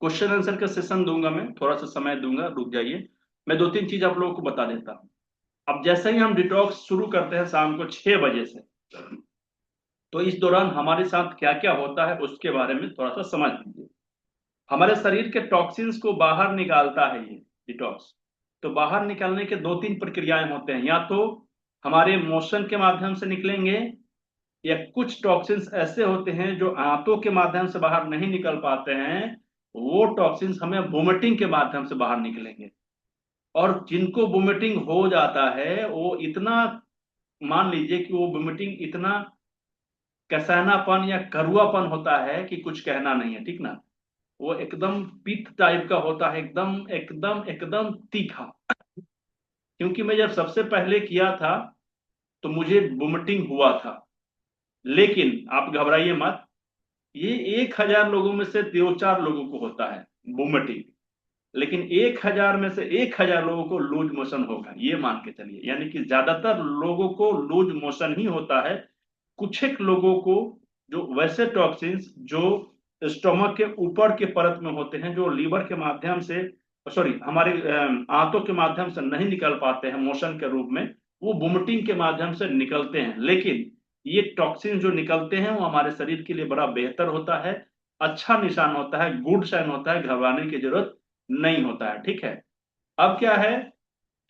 Question answer का session दूंगा, मैं थोड़ा सा समय दूंगा, रुक जाइए। मैं दो तीन चीज आप लोगों को बता देता हूँ। अब जैसे ही हम डिटॉक्स शुरू करते हैं शाम को 6 बजे से, तो इस दौरान हमारे साथ क्या क्या होता है उसके बारे में थोड़ा सा समझ लीजिए। हमारे शरीर के टॉक्सिन्स को बाहर निकालता है ये डिटॉक्स। तो बाहर निकालने के दो तीन प्रक्रियाएं होते हैं, या तो हमारे मोशन के माध्यम से निकलेंगे, या कुछ टॉक्सिन्स ऐसे होते हैं जो आंतों के माध्यम से बाहर नहीं निकल पाते हैं, वो टॉक्सिन्स हमें वोमिटिंग के माध्यम से बाहर निकलेंगे। और जिनको वोमिटिंग हो जाता है वो इतना, मान लीजिए कि वो वोमिटिंग इतना कसैनापन या करुआपन होता है कि कुछ कहना नहीं है, ठीक ना। वो एकदम पित्त टाइप का होता है, एकदम एकदम एकदम तीखा। क्योंकि मैं जब सबसे पहले किया था तो मुझे वोमिटिंग हुआ था, लेकिन आप घबराइए मत। ये 1,000 लोगों में से दो चार लोगों को होता है वोमिटिंग, लेकिन 1,000 में से 1,000 लोगों को लूज मोशन होगा, ये मान के चलिए। यानी कि ज्यादातर लोगों को लूज मोशन ही होता है। कुछ एक लोगों को जो वैसे टॉक्सिन्स जो स्टोमक के ऊपर के परत में होते हैं, जो लीवर के माध्यम से, सॉरी, हमारे आंतों के माध्यम से नहीं निकल पाते हैं मोशन के रूप में, वो वोमिटिंग के माध्यम से निकलते हैं। लेकिन ये टॉक्सिन जो निकलते हैं वो हमारे शरीर के लिए बड़ा बेहतर होता है, अच्छा निशान होता है, गुड साइन होता है, घबराने की जरूरत नहीं होता है, ठीक है। अब क्या है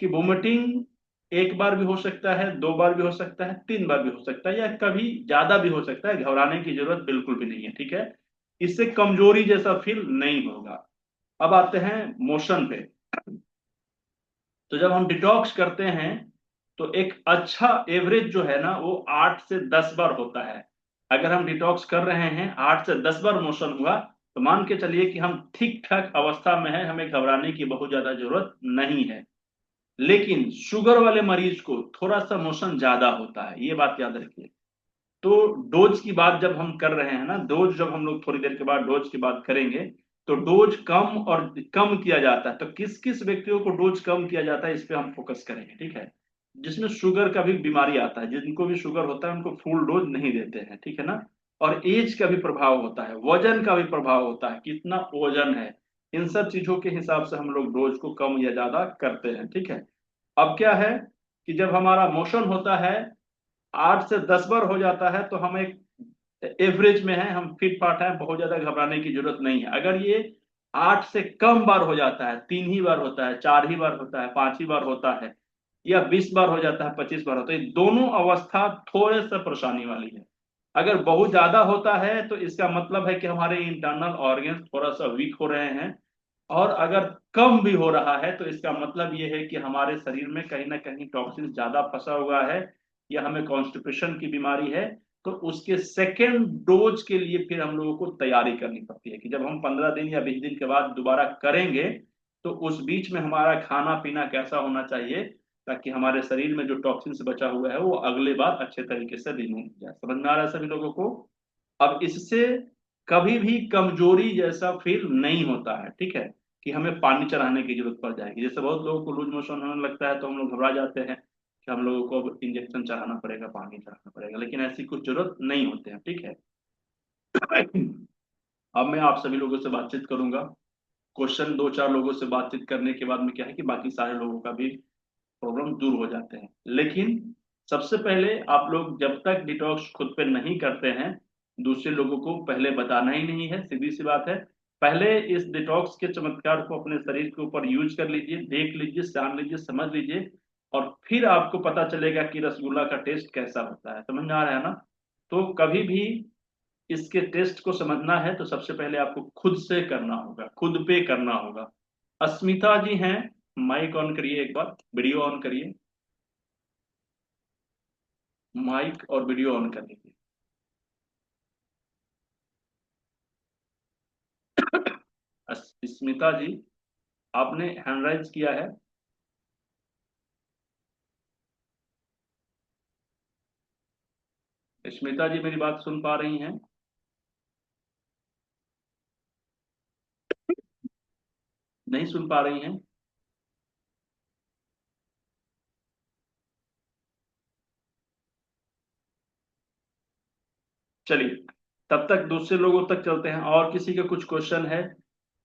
कि वोमिटिंग एक बार भी हो सकता है, दो बार भी हो सकता है, तीन बार भी हो सकता है, या कभी ज्यादा भी हो सकता है। घबराने की जरूरत बिल्कुल भी नहीं है, ठीक है। इससे कमजोरी जैसा फील नहीं होगा। अब आते हैं मोशन पे। तो जब हम डिटॉक्स करते हैं तो एक अच्छा एवरेज जो है ना वो 8 से 10 बार होता है। अगर हम डिटॉक्स कर रहे हैं, 8 से 10 बार मोशन हुआ, तो मान के चलिए कि हम ठीक ठाक अवस्था में हैं, हमें घबराने की बहुत ज्यादा जरूरत नहीं है। लेकिन शुगर वाले मरीज को थोड़ा सा मोशन ज्यादा होता है, ये बात याद रखिए। तो डोज की बात जब हम कर रहे हैं ना, डोज जब हम लोग थोड़ी देर के बाद डोज की बात करेंगे, तो डोज कम और कम किया जाता है। तो किस किस व्यक्तियों को डोज कम किया जाता है इस पे हम फोकस करेंगे, ठीक है। जिसमें शुगर का भी बीमारी आता है, जिनको भी शुगर होता है उनको फुल डोज नहीं देते हैं, ठीक है ना। और एज का भी प्रभाव होता है, वजन का भी प्रभाव होता है, कितना वजन है, इन सब चीजों के हिसाब से हम लोग डोज को कम या ज्यादा करते हैं, ठीक है। अब क्या है कि जब हमारा मोशन होता है 8 से 10 बार हो जाता है, तो हम एक एवरेज में है, हम फिट फाट है, बहुत ज्यादा घबराने की जरूरत नहीं है। अगर ये 8 से कम बार हो जाता है, 3 ही बार होता है, 4 ही बार होता है, 5 ही बार होता है, या 20 बार हो जाता है, 25 बार होता है, ये दोनों अवस्था थोड़े सा परेशानी वाली है। अगर बहुत ज्यादा होता है तो इसका मतलब है कि हमारे इंटरनल ऑर्गन्स थोड़ा सा वीक हो रहे हैं। और अगर कम भी हो रहा है तो इसका मतलब ये है कि हमारे शरीर में कहीं ना कहीं टॉक्सिन ज्यादा फंसा हुआ है, या हमें कॉन्स्टिपेशन की बीमारी है। तो उसके सेकेंड डोज के लिए फिर हम लोगों को तैयारी करनी पड़ती है कि जब हम 15 दिन या 20 दिन के बाद दोबारा करेंगे, तो उस बीच में हमारा खाना पीना कैसा होना चाहिए, ताकि हमारे शरीर में जो टॉक्सिन से बचा हुआ है वो अगले बार अच्छे तरीके से रिमूव हो जाए। समझ में आ रहा है सभी लोगों को। अब इससे कभी भी कमजोरी जैसा फील नहीं होता है, ठीक है, कि हमें पानी चढ़ाने की जरूरत पड़ जाएगी। जैसे बहुत लोगों को लूज मोशन होने लगता है तो हम लोग घबरा जाते हैं कि हम लोगों को अब इंजेक्शन चढ़ाना पड़ेगा, पानी चढ़ाना पड़ेगा, लेकिन ऐसी कुछ जरूरत नहीं होते हैं, ठीक है। अब मैं आप सभी लोगों से बातचीत करूंगा। क्वेश्चन दो चार लोगों से बातचीत करने के बाद में क्या है कि बाकी सारे लोगों का भी प्रॉब्लम दूर हो जाते हैं। लेकिन सबसे पहले आप लोग जब तक डिटॉक्स खुद पे नहीं करते हैं, दूसरे लोगों को पहले बताना ही नहीं है, सीधी सी बात है। पहले इस डिटॉक्स के चमत्कार को अपने शरीर के ऊपर यूज कर लीजिए, देख लीजिए, जान लीजिए, समझ लीजिए, और फिर आपको पता चलेगा कि रसगुल्ला का टेस्ट कैसा होता है। समझ में आ रहा है ना। तो कभी भी इसके टेस्ट को समझना है तो सबसे पहले आपको खुद से करना होगा, खुद पे करना होगा। अस्मिता जी हैं, माइक ऑन करिए, एक बार वीडियो ऑन करिए, माइक और वीडियो ऑन कर लीजिए। स्मिता जी, आपने हैंड राइज किया है। स्मिता जी मेरी बात सुन पा रही हैं? नहीं सुन पा रही हैं? चलिए, तब तक दूसरे लोगों तक चलते हैं। और किसी का कुछ क्वेश्चन है?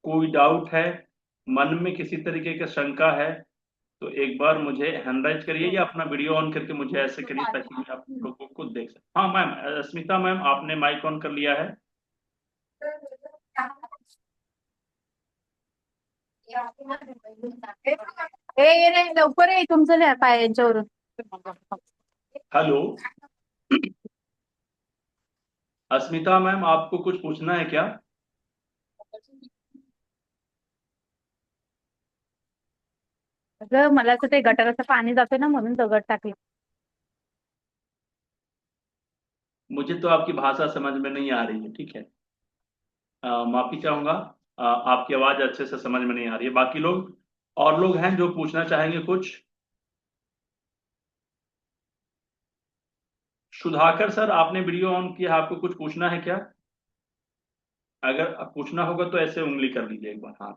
कोई डाउट है, मन में किसी तरीके का शंका है, तो एक बार मुझे हैंडराइज करिए या अपना वीडियो ऑन करके मुझे ऐसे करिए ताकि मैं आप लोगों को देख सकूं। हाँ मैम, स्मिता मैम आपने माइक ऑन कर लिया है। ये लवकर आहे तुमचं पाय यांच्यावरून. हेलो अस्मिता मैम, आपको कुछ पूछना है क्या? अगं मला असं ते गटाराचं पाणी जातं ना म्हणून दगड टाकले. मुझे तो आपकी भाषा समझ में नहीं आ रही है, ठीक है। माफी चाहूंगा, आपकी आवाज अच्छे से समझ में नहीं आ रही है। बाकी लोग, और लोग हैं जो पूछना चाहेंगे कुछ? सुधाकर सर, आपने वीडियो ऑन किया, आपको कुछ पूछना है क्या? अगर पूछना होगा तो ऐसे उंगली कर लीजिए एक बार, हाथ।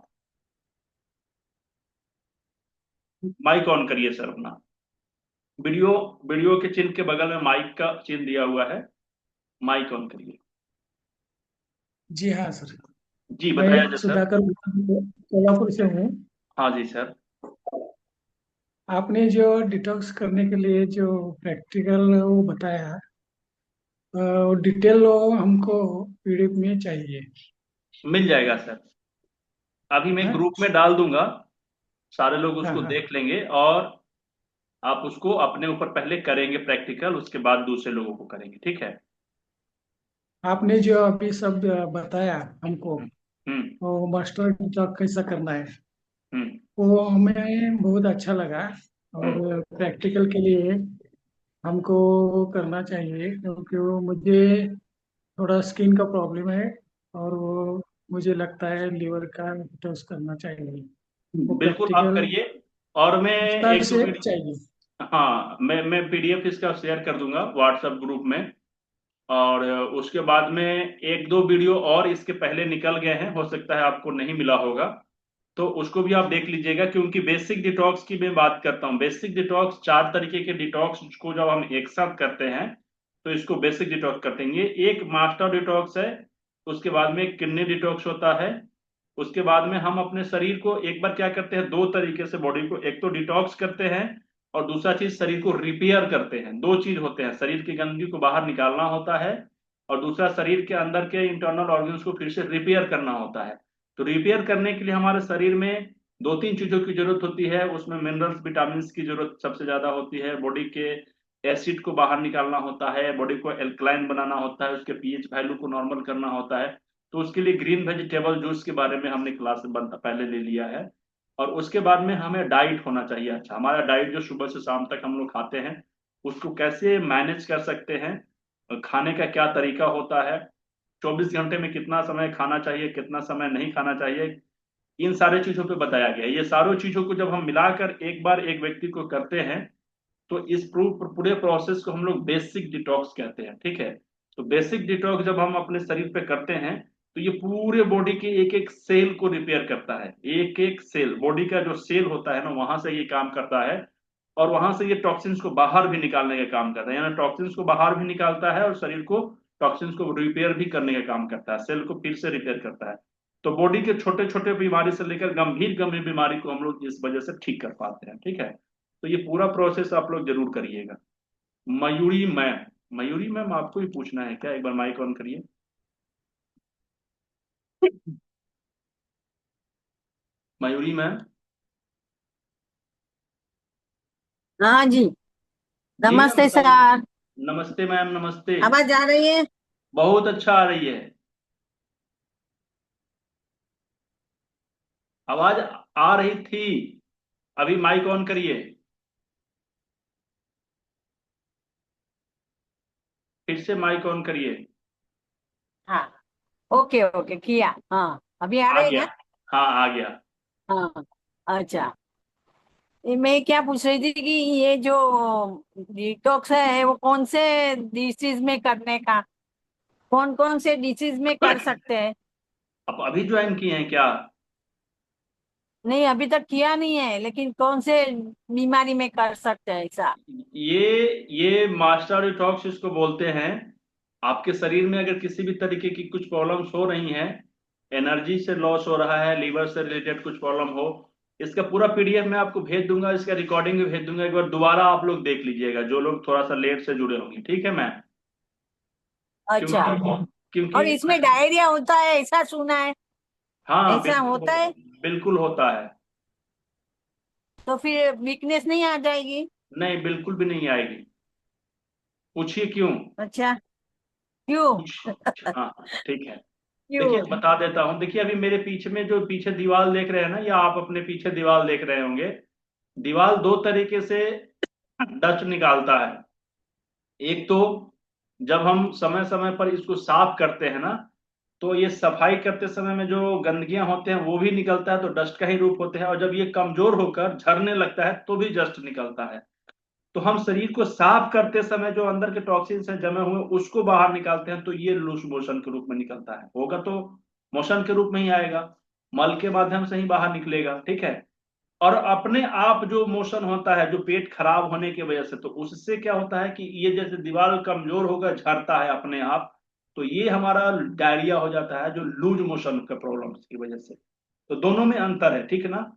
माइक ऑन करिए सर अपना। वीडियो वीडियो के चिन्ह के बगल में माइक का चिन्ह दिया हुआ है, माइक ऑन करिए। जी हाँ सर। जी मैं बताया जाए सर। सुधाकर कोल्हापुर से हूँ। हाँ जी सर। आपने जो डिटॉक्स करने के लिए जो प्रैक्टिकल वो बताया, वो डिटेल वो हमको पीडीएफ में चाहिए। मिल जाएगा सर, अभी मैं हाँ ग्रुप में डाल दूंगा, सारे लोग हाँ उसको हाँ। देख लेंगे और आप उसको अपने ऊपर पहले करेंगे प्रैक्टिकल, उसके बाद दूसरे लोगों को करेंगे, ठीक है। आपने जो अभी सब बताया हमको, हम्म हम्म वो मास्टर डिटॉक्स कैसा करना है, हम्म वो हमें बहुत अच्छा लगा। हम्म। और प्रैक्टिकल के लिए हमको करना चाहिए, क्योंकि वो मुझे थोड़ा स्किन का प्रॉब्लम है। और वो मुझे लगता है लीवर का डिटॉक्स करना चाहिए। वो बिल्कुल आप प्रैक्टिकल करिए। और मैं विस्तार एक दो से वीडियो, चाहिए। हाँ मैं पीडीएफ इसका शेयर कर दूंगा व्हाट्सएप ग्रुप में। और उसके बाद में एक दो वीडियो और इसके पहले निकल गए हैं, हो सकता है आपको नहीं मिला होगा, तो उसको भी आप देख लीजिएगा। क्योंकि बेसिक डिटॉक्स की मैं बात करता हूँ, बेसिक डिटॉक्स 4 तरीके के डिटॉक्स को जब हम एक साथ करते हैं तो इसको बेसिक डिटॉक्स करते हैं। ये एक मास्टर डिटॉक्स है, उसके बाद में एक किडनी डिटॉक्स होता है। उसके बाद में हम अपने शरीर को एक बार क्या करते हैं, 2 तरीके से बॉडी को, एक तो डिटॉक्स करते हैं और दूसरा चीज शरीर को रिपेयर करते हैं। 2 चीज होते हैं, शरीर की गंदगी को बाहर निकालना होता है और दूसरा शरीर के अंदर के इंटरनल ऑर्गन्स को फिर से रिपेयर करना होता है। तो रिपेयर करने के लिए हमारे शरीर में 2-3 चीजों की जरूरत होती है, उसमें मिनरल्स विटामिन की जरूरत सबसे ज्यादा होती है। बॉडी के एसिड को बाहर निकालना होता है, बॉडी को एल्कलाइन बनाना होता है, उसके पीएच वैल्यू को नॉर्मल करना होता है। तो उसके लिए ग्रीन वेजिटेबल जूस के बारे में हमने क्लास पहले ले लिया है। और उसके बाद में हमें डाइट होना चाहिए अच्छा, हमारा डाइट जो सुबह से शाम तक हम लोग खाते हैं उसको कैसे मैनेज कर सकते हैं, खाने का क्या तरीका होता है, 24 घंटे में कितना समय खाना चाहिए, कितना समय नहीं खाना चाहिए, इन सारे चीजों पे बताया गया है। ये सारों चीजों को जब हम मिलाकर एक बार एक व्यक्ति को करते हैं तो इस पूरे प्रोसेस को हम लोग बेसिक डिटॉक्स कहते हैं, ठीक है। तो बेसिक डिटॉक्स जब हम अपने शरीर पे करते हैं तो ये पूरे बॉडी के एक एक सेल को रिपेयर करता है। एक एक सेल, बॉडी का जो सेल होता है ना, वहां से ये काम करता है। और वहां से ये टॉक्सिन्स को बाहर भी निकालने का काम करता है, यानी टॉक्सिन्स को बाहर भी निकालता है और शरीर को टॉक्सिन्स को रिपेयर भी करने का काम करता है, सेल को फिर से रिपेयर करता है। तो बॉडी के छोटे छोटे बीमारी से लेकर गंभीर गंभीर बीमारी को हम लोग इस वजह से ठीक कर पाते हैं, ठीक है। तो ये पूरा प्रोसेस आप लोग जरूर करिएगा। मयूरी मैम, मयूरी मैम आपको ही पूछना है क्या? एक बार माइक ऑन करिए। मयूरी मैम। हाँ जी। जी मैम नमस्ते बताइए। सर। नमस्ते मैम, नमस्ते। आवाज आ रही है? बहुत अच्छा आ रही है आवाज, आ रही थी। अभी माइक ऑन करिए, फिर से माइक ऑन करिए। हाँ। ओके ओके किया। हाँ अभी आ आ रही है गया। क्या? हाँ आ गया। हाँ। अच्छा। ये मैं क्या पूछ रही थी कि ये जो डिटॉक्स है वो कौन से डिसीज में करने का, कौन कौन से डिसीज में कर सकते हैं? अब अभी ज्वाइन किए हैं क्या? नहीं अभी तक किया नहीं है, लेकिन कौन से बीमारी में कर सकते हैं ऐसा? ये मास्टर डिटॉक्स इसको बोलते हैं। आपके शरीर में अगर किसी भी तरीके की कुछ प्रॉब्लम्स हो रही हैं एनर्जी से लॉस हो रहा है, लीवर से रिलेटेड कुछ प्रॉब्लम हो, इसका पूरा पीडीएफ मैं आपको भेज दूंगा, इसका रिकॉर्डिंग भी भेज दूंगा, एक बार दोबारा आप लोग देख लीजिएगा जो लोग थोड़ा सा लेट से जुड़े होंगे, ठीक है मैम? अच्छा। क्योंकि और क्योंकि इसमें डायरिया होता है ऐसा सुना है, हाँ ऐसा बिल्कुल होता है? बिल्कुल होता है। तो फिर वीकनेस नहीं आ जाएगी? नहीं बिल्कुल भी नहीं आएगी। पूछिए क्यों? अच्छा, क्यों? कुछ हाँ हाँ, ठीक है। देखिए क्यों? बता देता हूँ, देखिए अभी मेरे पीछे में जो पीछे दीवार देख रहे हैं ना, या आप अपने पीछे दीवार देख रहे होंगे, दीवार दो तरीके से डस्ट निकालता है। एक तो जब हम समय समय पर इसको साफ करते हैं ना, तो ये सफाई करते समय में जो गंदगियां होते हैं वो भी निकलता है, तो डस्ट का ही रूप होते हैं, और जब ये कमजोर होकर झरने लगता है तो भी डस्ट निकलता है। तो हम शरीर को साफ करते समय जो अंदर के टॉक्सिन्स हैं जमे हुए उसको बाहर निकालते हैं, तो ये लूज मोशन के रूप में निकलता है, होगा तो मोशन के रूप में ही आएगा, मल के माध्यम से ही बाहर निकलेगा, ठीक है। और अपने आप जो मोशन होता है जो पेट खराब होने की वजह से, तो उससे क्या होता है कि ये जैसे दीवार कमजोर होकर झड़ता है अपने आप, तो ये हमारा डायरिया हो जाता है जो लूज मोशन का प्रॉब्लम की वजह से। तो दोनों में अंतर है, ठीक है ना?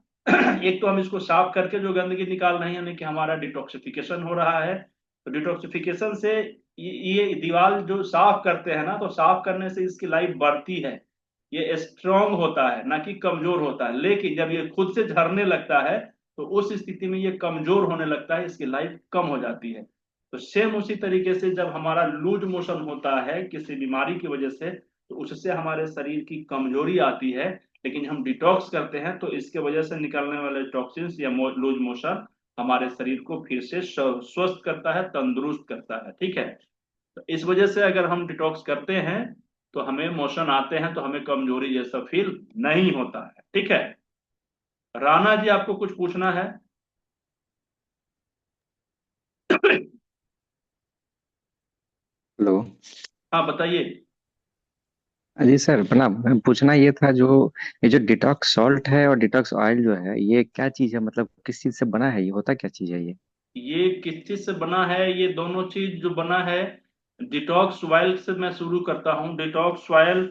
एक तो हम इसको साफ करके जो गंदगी निकाल रहे हैं, यानी कि हमारा डिटॉक्सिफिकेशन हो रहा है, तो डिटॉक्सिफिकेशन से ये दीवार जो साफ करते हैं ना, तो साफ करने से इसकी लाइफ बढ़ती है, ये स्ट्रांग होता है ना कि कमजोर होता है। लेकिन जब ये खुद से झरने लगता है तो उस स्थिति में ये कमजोर होने लगता है, इसकी लाइफ कम हो जाती है। तो सेम उसी तरीके से जब हमारा लूज मोशन होता है किसी बीमारी की वजह से, तो उससे हमारे शरीर की कमजोरी आती है। लेकिन हम डिटॉक्स करते हैं तो इसके वजह से निकलने वाले टॉक्सिन्स या लूज मोशन हमारे शरीर को फिर से स्वस्थ करता है, तंदुरुस्त करता है, ठीक है। तो इस वजह से अगर हम डिटॉक्स करते हैं तो हमें मोशन आते हैं तो हमें कमजोरी जैसा फील नहीं होता है, ठीक है। राणा जी आपको कुछ पूछना है? हेलो। हाँ बताइए। जी सर, अपना पूछना ये था, जो ये जो डिटॉक्स सॉल्ट है और डिटॉक्स ऑयल जो है, ये क्या चीज है? मतलब किस चीज से बना है? ये होता क्या चीज है ये? ये किस चीज से बना है? ये दोनों चीज जो बना है, डिटॉक्स ऑयल से मैं शुरू करता हूँ। डिटॉक्स ऑयल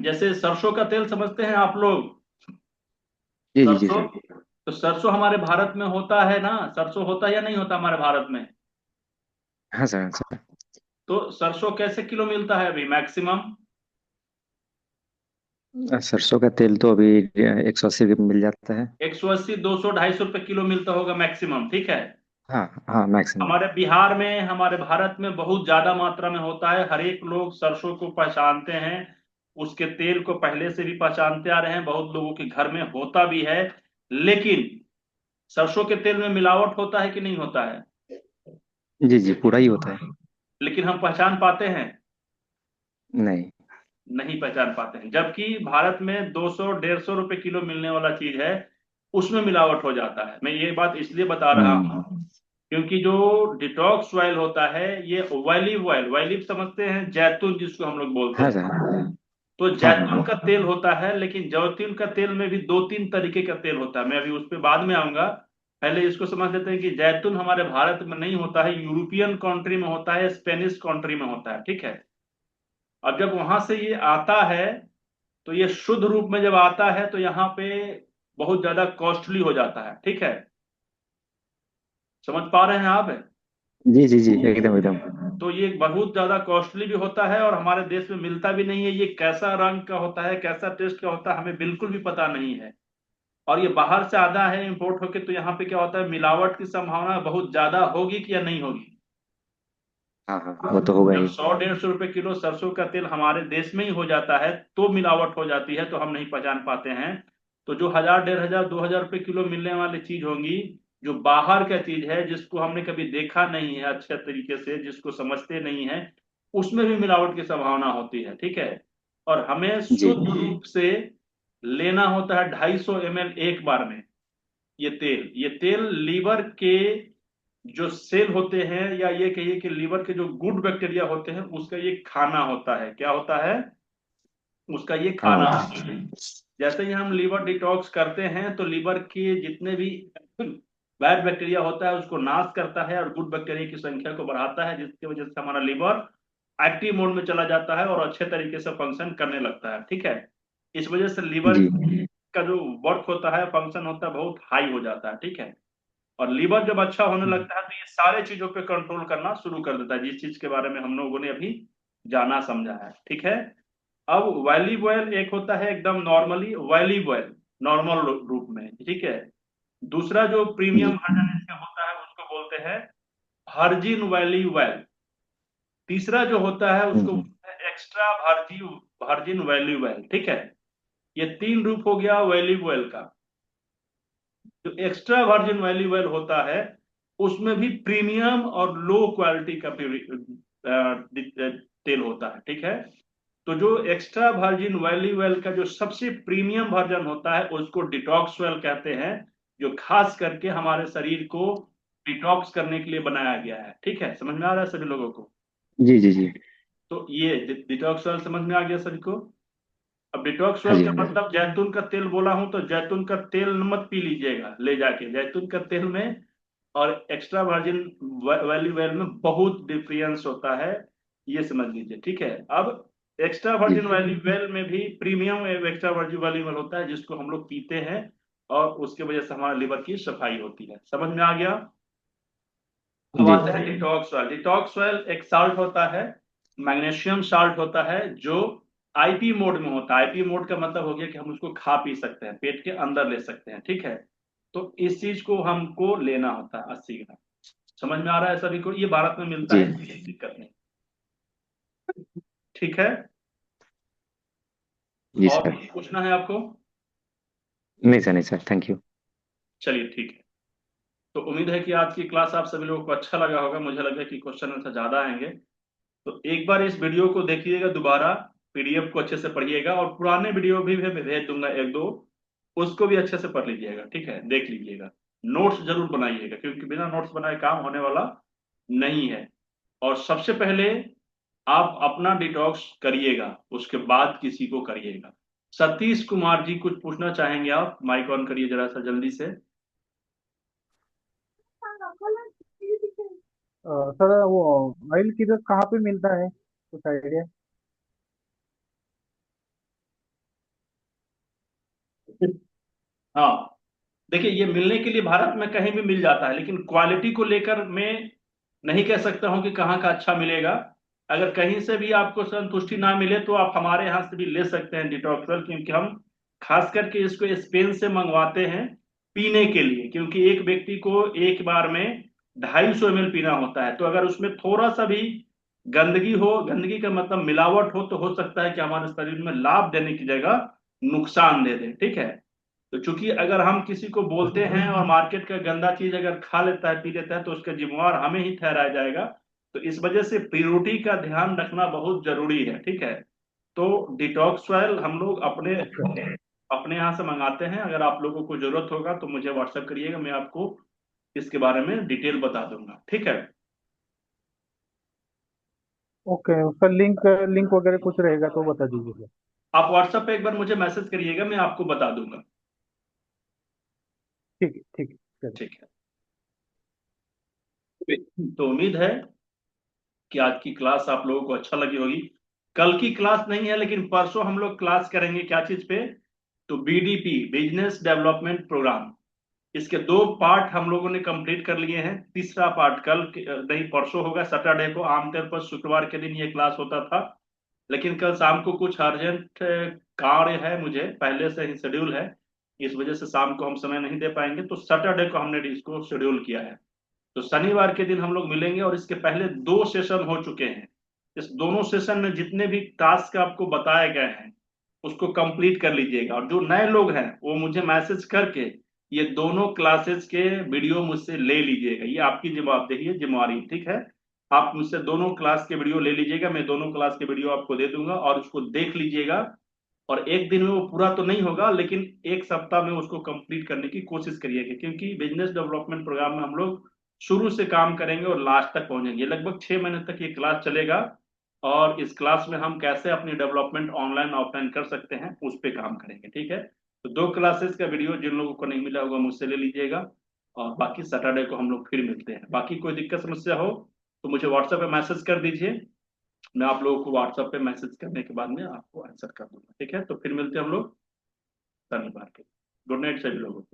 जैसे सरसों का तेल समझते हैं आप लोग? जी जी जी सरसों, सर। तो सरसों हमारे भारत में होता है ना, सरसों होता है या नहीं होता हमारे भारत में? हाँ सर, हाँ सर। तो सरसों कैसे किलो मिलता है अभी मैक्सिमम? सरसों का तेल तो अभी 180 में मिल जाता है। 180, 200, 250 रुपए किलो मिलता होगा मैक्सिमम, ठीक है। हाँ हाँ, मैक्सिमम। हमारे बिहार में, हमारे भारत में बहुत ज्यादा मात्रा में होता है। हर एक लोग सरसों को पहचानते हैं, उसके तेल को पहले से भी पहचानते आ रहे हैं, बहुत लोगों के घर में होता भी है। लेकिन सरसों के तेल में मिलावट होता है कि नहीं होता है? जी जी, पूरा ही होता है। लेकिन हम पहचान पाते हैं? नहीं। नहीं पहचान पाते हैं, जबकि भारत में 200, 150 रुपए किलो मिलने वाला चीज है, उसमें मिलावट हो जाता है। मैं ये बात इसलिए बता रहा हूँ हम्म। क्योंकि जो डिटॉक्स ऑयल होता है ये ऑलिव ऑयल, ऑलिव समझते हैं, जैतून जिसको हम लोग बोलते हाँ हैं, सर। तो हाँ जैतून हाँ। का तेल होता है। लेकिन जैतून का तेल में भी दो तीन तरीके का तेल होता है, मैं अभी उस पर बाद में आऊंगा। पहले इसको समझ लेते हैं कि जैतून हमारे भारत में नहीं होता है, यूरोपियन कंट्री में होता है, स्पेनिश कंट्री में होता है, ठीक है। अब जब वहां से ये आता है, तो ये शुद्ध रूप में जब आता है तो यहाँ पे बहुत ज्यादा कॉस्टली हो जाता है, ठीक है। समझ पा रहे हैं आप? जी जी जी, एकदम एकदम। तो ये बहुत ज्यादा कॉस्टली भी होता है और हमारे देश में मिलता भी नहीं है। ये कैसा रंग का होता है, कैसा टेस्ट का होता है, हमें बिल्कुल भी पता नहीं है। और ये बाहर से आता है इंपोर्ट होके, तो यहाँ पे क्या होता है, मिलावट की संभावना बहुत ज्यादा होगी कि या नहीं होगी? हाँ हाँ, वो तो होगा जब ही। 100, 150 रुपए किलो सरसों का तेल हमारे देश में ही हो जाता है तो मिलावट हो जाती है, तो हम नहीं पहचान पाते हैं। तो जो 1000, 1500, 2000 रुपए किलो मिलने वाली चीज होंगी, जो बाहर का चीज है जिसको हमने कभी देखा नहीं है अच्छे तरीके से, जिसको समझते नहीं है, उसमें भी मिलावट की संभावना होती है, ठीक है। और हमें जी। शुद्ध रूप से लेना होता है 250 ml एक बार में। ये तेल लीवर के जो सेल होते हैं, या ये कहिए कि लीवर के जो गुड बैक्टीरिया होते हैं, उसका ये खाना होता है। क्या होता है? उसका ये हाँ, खाना होता है। जैसे ही हम लीवर डिटॉक्स करते हैं तो लीवर के जितने भी बैड बैक्टीरिया होता है उसको नाश करता है और गुड बैक्टीरिया की संख्या को बढ़ाता है, जिसकी वजह से हमारा लीवर एक्टिव मोड में चला जाता है और अच्छे तरीके से फंक्शन करने लगता है। ठीक है, इस वजह से लीवर जी का जो वर्क होता है, फंक्शन होता है, बहुत हाई हो जाता है। ठीक है, और लीवर जब अच्छा होने लगता है तो ये सारे चीजों पे कंट्रोल करना शुरू कर देता है, जिस चीज के बारे में हम लोगों ने अभी जाना समझा है। ठीक है, अब वैल्यूबल एक होता है एकदम नॉर्मली वैल्यूबल, नॉर्मल रूप में। ठीक है, दूसरा जो प्रीमियम जी वर्जन इसका होता है उसको बोलते हैं वर्जिन वैल्यूबल। तीसरा जो होता है उसको हम्म, बोलते हैं एक्स्ट्रा वर्जिन वर्जिन वैल्यूबल। ठीक है, ये तीन रूप हो गया वैल्यूबल का। जो एक्स्ट्रा वर्जिन वैल्यूबल होता है उसमें भी प्रीमियम और लो क्वालिटी का तेल होता है। ठीक है, तो जो एक्स्ट्रा वर्जिन वैल्यूबल का जो सबसे प्रीमियम वर्जन होता है उसको डिटॉक्स वेल कहते हैं, जो खास करके हमारे शरीर को डिटॉक्स करने के लिए बनाया गया है। ठीक है, समझ में आ रहा है सभी लोगों को? जी जी जी। तो ये डिटॉक्स वेल समझ में आ गया सभी को? अब डिटॉक्स हाँ ऑयल जी का हाँ जी। मतलब जैतून का तेल बोला हूं तो जैतून का तेल मत पी लीजिएगा ले जाके, जैतून का तेल में और एक्स्ट्रा वर्जिन वैली ऑयल में बहुत डिफरेंस होता है, ये समझ लीजिए। ठीक है, अब एक्स्ट्रा जी वर्जिन वैली ऑयल में भी premium extra virgin valley oil होता है जिसको हम लोग पीते हैं और उसके वजह से हमारा लिवर की सफाई होती है। समझ में आ गया? अब जी आते हैं डिटॉक्स ऑयल। डिटॉक्स ऑयल एक साल्ट होता है, मैग्नीशियम साल्ट होता है, जो आईपी मोड में होता है। आईपी मोड का मतलब हो गया कि हम उसको खा पी सकते हैं, पेट के अंदर ले सकते हैं। ठीक है, तो इस चीज को हमको लेना होता है 80 ग्राम। समझ में आ रहा है सभी को? ये भारत में मिलता जी है, कोई दिक्कत नहीं। ठीक है, जी और सर। कुछ पूछना है आपको? नहीं सर, नहीं सर, थैंक यू। चलिए ठीक है, तो उम्मीद है कि आज की क्लास आप सभी लोगों को अच्छा लगा होगा। मुझे लगा कि क्वेश्चन आंसर ज्यादा आएंगे, तो एक बार इस वीडियो को देखिएगा दोबारा, पीडीएफ को अच्छे से पढ़िएगा और पुराने वीडियो भी मैं भेज दूंगा एक दो, उसको भी अच्छे से पढ़ लीजिएगा। ठीक है, देख लीजिएगा, नोट्स जरूर बनाइएगा क्योंकि बिना नोट्स बनाए काम होने वाला नहीं है। और सबसे पहले आप अपना डिटॉक्स करिएगा, उसके बाद किसी को करिएगा। सतीश कुमार जी कुछ पूछना चाहेंगे आप? माइक ऑन करिए जरा सा जल्दी से। सर वो ऑयल किधर कहाँ पे मिलता है, कुछ आइडिया? हाँ, देखिए ये मिलने के लिए भारत में कहीं भी मिल जाता है, लेकिन क्वालिटी को लेकर मैं नहीं कह सकता हूं कि कहाँ का अच्छा मिलेगा। अगर कहीं से भी आपको संतुष्टि ना मिले तो आप हमारे यहाँ से भी ले सकते हैं डिटॉक्सवेल, क्योंकि हम खास करके इसको स्पेन से मंगवाते हैं पीने के लिए, क्योंकि एक व्यक्ति को एक बार में 250 ml पीना होता है। तो अगर उसमें थोड़ा सा भी गंदगी हो, गंदगी का मतलब मिलावट हो, तो हो सकता है कि हमारे शरीर में लाभ देने की जगह नुकसान दे दे। ठीक है, तो चूंकि अगर हम किसी को बोलते हैं और मार्केट का गंदा चीज अगर खा लेता है पी लेता है तो उसका जिम्मेवार हमें ही ठहराया जाएगा। तो इस वजह से प्योरिटी का ध्यान रखना बहुत जरूरी है। ठीक है, तो डिटॉक्स ऑयल हम लोग अपने अपने यहाँ से मंगाते हैं। अगर आप लोगों को जरूरत होगा तो मुझे व्हाट्सएप करिएगा, मैं आपको इसके बारे में डिटेल बता दूंगा। ठीक है, ओके, उसका लिंक लिंक वगैरह कुछ रहेगा तो बता दीजिए सर। आप व्हाट्सएप पे एक बार मुझे मैसेज करिएगा, मैं आपको बता दूंगा। ठीक है, ठीक है, चलिए। ठीक है, तो उम्मीद है कि आज की क्लास आप लोगों को अच्छा लगी होगी। कल की क्लास नहीं है, लेकिन परसों हम लोग क्लास करेंगे क्या चीज पे? तो बीडीपी, बिजनेस डेवलपमेंट प्रोग्राम, इसके 2 पार्ट हम लोगों ने कंप्लीट कर लिए हैं। तीसरा पार्ट नहीं परसों होगा, सैटरडे को। आमतौर पर शुक्रवार के दिन ये क्लास होता था, लेकिन कल शाम को कुछ अर्जेंट कार्य है, मुझे पहले से ही शेड्यूल है, इस वजह से शाम को हम समय नहीं दे पाएंगे। तो सैटरडे को हमने इसको शेड्यूल किया है। तो शनिवार के दिन हम लोग मिलेंगे और इसके पहले 2 सेशन हो चुके हैं। इस दोनों सेशन में जितने भी टास्क आपको बताए गए हैं उसको कंप्लीट कर लीजिएगा, और जो नए लोग हैं वो मुझे मैसेज करके ये दोनों क्लासेस के वीडियो मुझसे ले लीजिएगा। ये आपकी जवाबदेही है, जिम्मेवारी। ठीक है, आप मुझसे दोनों क्लास के वीडियो ले लीजिएगा, मैं दोनों क्लास के वीडियो आपको दे दूंगा और उसको देख लीजिएगा। और एक दिन में वो पूरा तो नहीं होगा, लेकिन एक सप्ताह में उसको कंप्लीट करने की कोशिश करिएगा, क्योंकि बिजनेस डेवलपमेंट प्रोग्राम में हम लोग शुरू से काम करेंगे और लास्ट तक पहुंचेंगे। लगभग 6 महीने तक ये क्लास चलेगा और इस क्लास में हम कैसे अपनी डेवलपमेंट ऑनलाइन ऑफलाइन कर सकते हैं उस पर काम करेंगे। ठीक है, तो 2 क्लासेस का वीडियो जिन लोगों को नहीं मिला होगा मुझसे ले लीजिएगा, और बाकी सैटरडे को हम लोग फिर मिलते हैं। बाकी कोई दिक्कत समस्या हो तो मुझे व्हाट्सएप पे मैसेज कर दीजिए, मैं आप लोगों को व्हाट्सएप पे मैसेज करने के बाद में आपको आंसर कर दूंगा, ठीक है। तो फिर मिलते हैं हम लोग शनिवार के। गुड नाइट सभी लोगों को।